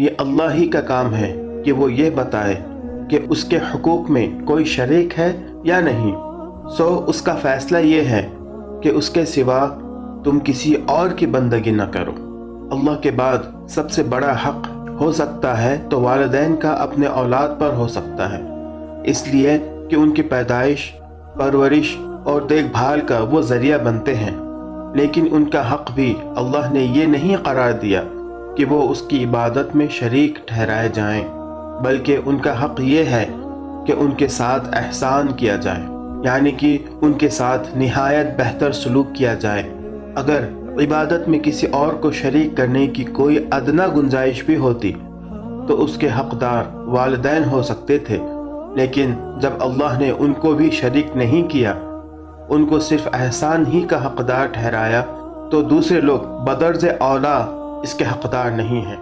یہ اللہ ہی کا کام ہے کہ وہ یہ بتائے کہ اس کے حقوق میں کوئی شریک ہے یا نہیں، سو اس کا فیصلہ یہ ہے کہ اس کے سوا تم کسی اور کی بندگی نہ کرو۔ اللہ کے بعد سب سے بڑا حق ہو سکتا ہے تو والدین کا اپنے اولاد پر ہو سکتا ہے، اس لیے کہ ان کی پیدائش، پرورش اور دیکھ بھال کا وہ ذریعہ بنتے ہیں، لیکن ان کا حق بھی اللہ نے یہ نہیں قرار دیا کہ وہ اس کی عبادت میں شریک ٹھہرائے جائیں، بلکہ ان کا حق یہ ہے کہ ان کے ساتھ احسان کیا جائے، یعنی کہ ان کے ساتھ نہایت بہتر سلوک کیا جائے۔ اگر عبادت میں کسی اور کو شریک کرنے کی کوئی ادنا گنجائش بھی ہوتی تو اس کے حقدار والدین ہو سکتے تھے، لیکن جب اللہ نے ان کو بھی شریک نہیں کیا، ان کو صرف احسان ہی کا حقدار ٹھہرایا، تو دوسرے لوگ بدرجہ اولا اس کے حقدار نہیں ہیں۔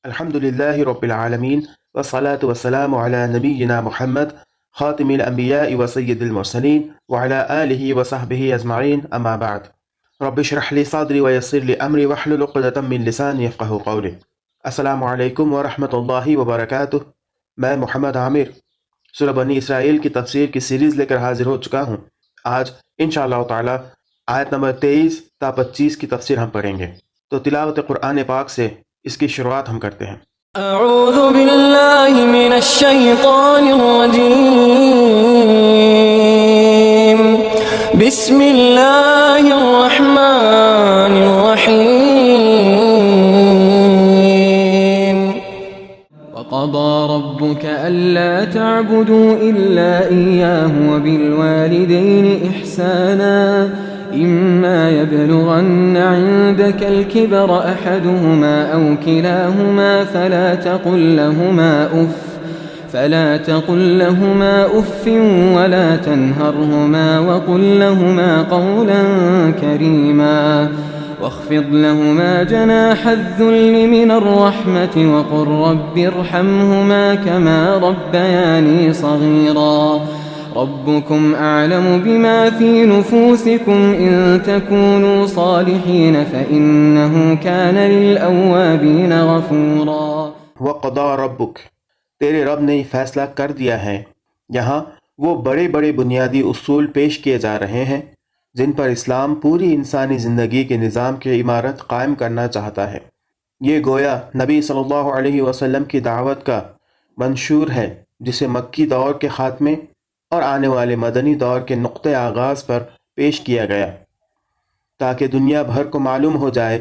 الحمدللہ رب العالمین والصلاة والسلام علی نبینا محمد خاتم الانبیاء وسید المرسلین وعلی آلہ وصحبہ اجمعین، اما بعد۔ رب اشرح لی صدری ویسر لی امری واحلل عقدۃ من لسانی یفقہوا قولی۔ السلام علیکم ورحمۃ اللہ وبرکاتہ۔ میں محمد عامر سورہ بنی اسرائیل کی تفسیر کی سیریز لے کر حاضر ہو چکا ہوں۔ آج انشاءاللہ تعالی آیت نمبر 23 تا 25 کی تفسیر ہم پڑھیں گے، تو تلاوت قرآن پاک سے اس کی شروعات ہم کرتے ہیں۔ اعوذ باللہ من الشیطان الرجیم، بسم اللہ الرحمن الرحیم۔ وقضى ربك ألا تعبدوا إلا إياه وبالوالدين إحسانا إما يبلغن عندك الكبر أحدهما أو كلاهما فلا تقل لهما أف ولا تنهرهما وقل لهما قولا كريما واخفض لهما جناح الذل من الرحمة وقل رب ارحمهما كما ربياني صغيرا ربكم أعلم بما في نفوسكم إن تكونوا صالحين فإنه كان للأوابين غفورا۔ وقضى ربک، تیرے رب نے فیصلہ کر دیا ہے۔ یہاں وہ بڑے بڑے بنیادی اصول پیش کیے جا رہے ہیں جن پر اسلام پوری انسانی زندگی کے نظام کی عمارت قائم کرنا چاہتا ہے۔ یہ گویا نبی صلی اللہ علیہ وسلم کی دعوت کا منشور ہے، جسے مکی دور کے خاتمے اور آنے والے مدنی دور کے نقطۂ آغاز پر پیش کیا گیا، تاکہ دنیا بھر کو معلوم ہو جائے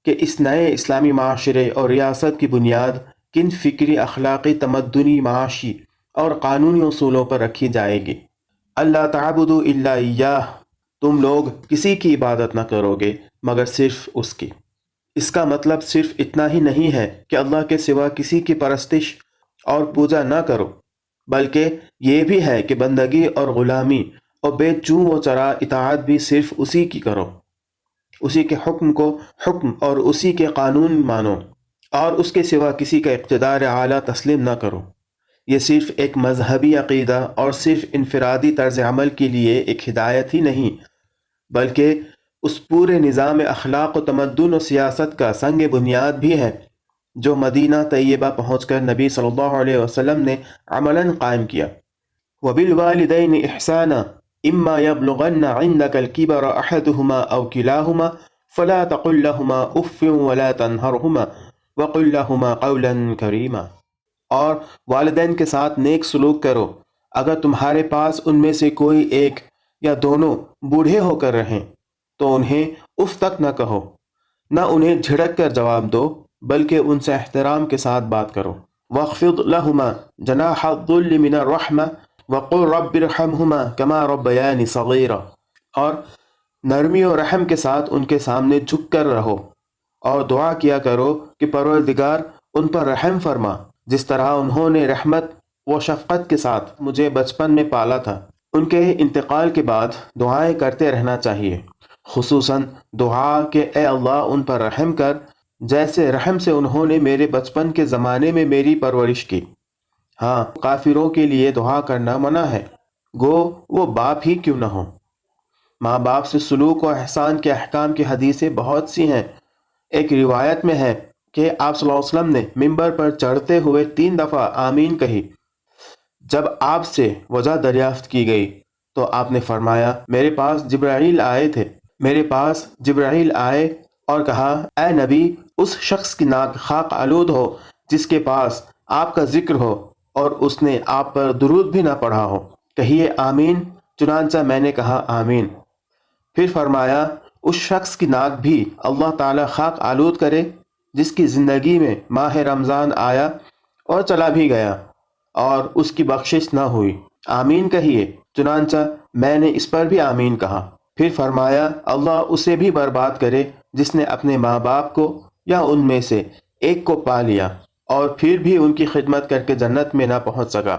کہ اس نئے اسلامی معاشرے اور ریاست کی بنیاد کن فکری، اخلاقی، تمدنی، معاشی اور قانونی اصولوں پر رکھی جائے گی۔ اللہ تعبدوا الا ایاہ، تم لوگ کسی کی عبادت نہ کرو گے مگر صرف اس کی۔ اس کا مطلب صرف اتنا ہی نہیں ہے کہ اللہ کے سوا کسی کی پرستش اور پوجا نہ کرو، بلکہ یہ بھی ہے کہ بندگی اور غلامی اور بے چوں و چرا اطاعت بھی صرف اسی کی کرو، اسی کے حکم کو حکم اور اسی کے قانون مانو، اور اس کے سوا کسی کا اقتدار اعلیٰ تسلیم نہ کرو۔ یہ صرف ایک مذہبی عقیدہ اور صرف انفرادی طرز عمل کے لیے ایک ہدایت ہی نہیں، بلکہ اس پورے نظام اخلاق و تمدن و سیاست کا سنگ بنیاد بھی ہے جو مدینہ طیبہ پہنچ کر نبی صلی اللہ علیہ وسلم نے عملاً قائم کیا۔ وبالوالدین احسانا اما یبلغن عندك الكبر احدهما او كلاهما فلا تقل لهما اف ولا تنهرهما وقل لهما قولا کریما، اور والدین کے ساتھ نیک سلوک کرو اگر تمہارے پاس ان میں سے کوئی ایک یا دونوں بوڑھے ہو کر رہیں تو انہیں اف تک نہ کہو، نہ انہیں جھڑک کر جواب دو بلکہ ان سے احترام کے ساتھ بات کرو۔ واخفض لهما جناح الذل من الرحمة وقل رب ارحمهما كما ربياني صغيرا، اور نرمی و رحم کے ساتھ ان کے سامنے جھک کر رہو اور دعا کیا کرو کہ پروردگار ان پر رحم فرما جس طرح انہوں نے رحمت و شفقت کے ساتھ مجھے بچپن میں پالا تھا۔ ان کے انتقال کے بعد دعائیں کرتے رہنا چاہیے، خصوصاً دعا کہ اے اللہ ان پر رحم کر جیسے رحم سے انہوں نے میرے بچپن کے زمانے میں میری پرورش کی۔ ہاں، کافروں کے لیے دعا کرنا منع ہے، گو وہ باپ ہی کیوں نہ ہو۔ ماں باپ سے سلوک و احسان کے احکام کی حدیثیں بہت سی ہیں۔ ایک روایت میں ہے کہ آپ صلی اللہ علیہ وسلم نے ممبر پر چڑھتے ہوئے 3 دفعہ آمین کہی۔ جب آپ سے وجہ دریافت کی گئی تو آپ نے فرمایا میرے پاس جبرائیل آئے اور کہا اے نبی، اس شخص کی ناک خاک آلود ہو جس کے پاس آپ کا ذکر ہو اور اس نے آپ پر درود بھی نہ پڑھا ہو، کہیے آمین۔ چنانچہ میں نے کہا آمین۔ پھر فرمایا اس شخص کی ناک بھی اللہ تعالی خاک آلود کرے جس کی زندگی میں ماہ رمضان آیا اور چلا بھی گیا اور اس کی بخشش نہ ہوئی، آمین کہیے۔ چنانچہ میں نے اس پر بھی آمین کہا۔ پھر فرمایا اللہ اسے بھی برباد کرے جس نے اپنے ماں باپ کو یا ان میں سے ایک کو پا لیا اور پھر بھی ان کی خدمت کر کے جنت میں نہ پہنچ سکا،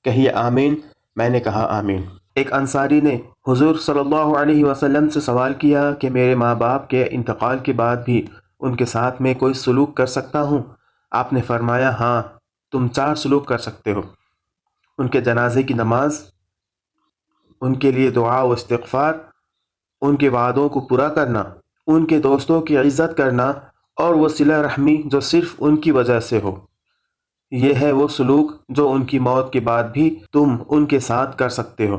کہیے آمین۔ میں نے کہا آمین۔ ایک انصاری نے حضور صلی اللہ علیہ وسلم سے سوال کیا کہ میرے ماں باپ کے انتقال کے بعد بھی ان کے ساتھ میں کوئی سلوک کر سکتا ہوں؟ آپ نے فرمایا ہاں، تم 4 سلوک کر سکتے ہو: ان کے جنازے کی نماز، ان کے لیے دعا و استغفار، ان کے وعدوں کو پورا کرنا، ان کے دوستوں کی عزت کرنا، اور وہ صلہ رحمی جو صرف ان کی وجہ سے ہو۔ یہ ہے وہ سلوک جو ان کی موت کے بعد بھی تم ان کے ساتھ کر سکتے ہو۔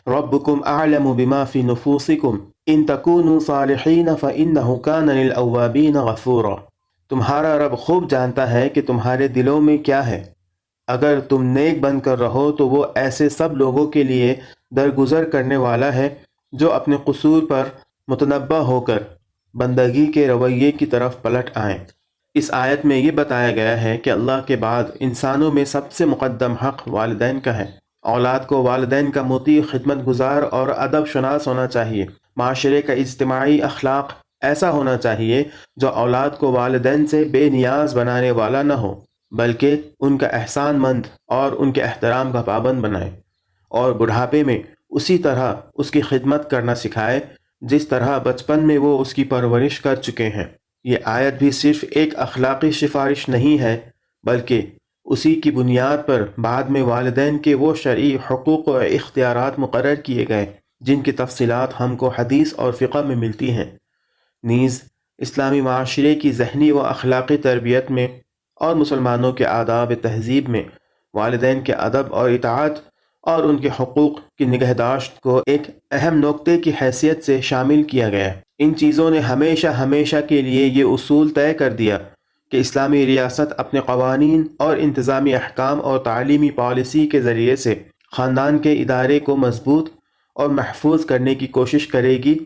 ربکم اعلم بما فی نفوسکم ان تکونوا صالحین فانہ کان للأوابین غفورا۔ تمہارا رب خوب جانتا ہے کہ تمہارے دلوں میں کیا ہے، اگر تم نیک بن کر رہو تو وہ ایسے سب لوگوں کے لیے درگزر کرنے والا ہے جو اپنے قصور پر متنبہ ہو کر بندگی کے رویے کی طرف پلٹ آئیں۔ اس آیت میں یہ بتایا گیا ہے کہ اللہ کے بعد انسانوں میں سب سے مقدم حق والدین کا ہے۔ اولاد کو والدین کا مطیع، خدمت گزار اور ادب شناس ہونا چاہیے۔ معاشرے کا اجتماعی اخلاق ایسا ہونا چاہیے جو اولاد کو والدین سے بے نیاز بنانے والا نہ ہو، بلکہ ان کا احسان مند اور ان کے احترام کا پابند بنائے، اور بڑھاپے میں اسی طرح اس کی خدمت کرنا سکھائے جس طرح بچپن میں وہ اس کی پرورش کر چکے ہیں۔ یہ آیت بھی صرف ایک اخلاقی سفارش نہیں ہے، بلکہ اسی کی بنیاد پر بعد میں والدین کے وہ شرعی حقوق و اختیارات مقرر کیے گئے جن کی تفصیلات ہم کو حدیث اور فقہ میں ملتی ہیں۔ نیز اسلامی معاشرے کی ذہنی و اخلاقی تربیت میں اور مسلمانوں کے آداب تہذیب میں والدین کے ادب اور اطاعت اور ان کے حقوق کی نگہداشت کو ایک اہم نکتے کی حیثیت سے شامل کیا گیا۔ ان چیزوں نے ہمیشہ کے لیے یہ اصول طے کر دیا کہ اسلامی ریاست اپنے قوانین اور انتظامی احکام اور تعلیمی پالیسی کے ذریعے سے خاندان کے ادارے کو مضبوط اور محفوظ کرنے کی کوشش کرے گی،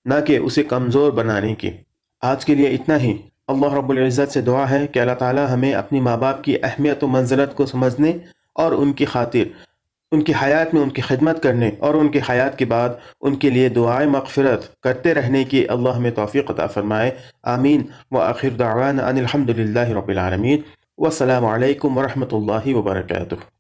نہ کہ اسے کمزور بنانے کی۔ آج کے لیے اتنا ہی۔ اللہ رب العزت سے دعا ہے کہ اللہ تعالی ہمیں اپنی ماں باپ کی اہمیت و منزلت کو سمجھنے اور ان کی خاطر ان کی حیات میں ان کی خدمت کرنے اور ان کی حیات کے بعد ان کے لیے دعائے مغفرت کرتے رہنے کی اللہ ہمیں توفیق عطا فرمائے۔ آمین۔ وآخر دعوانا ان الحمد للہ رب العالمین۔ والسلام علیکم ورحمۃ اللہ وبرکاتہ۔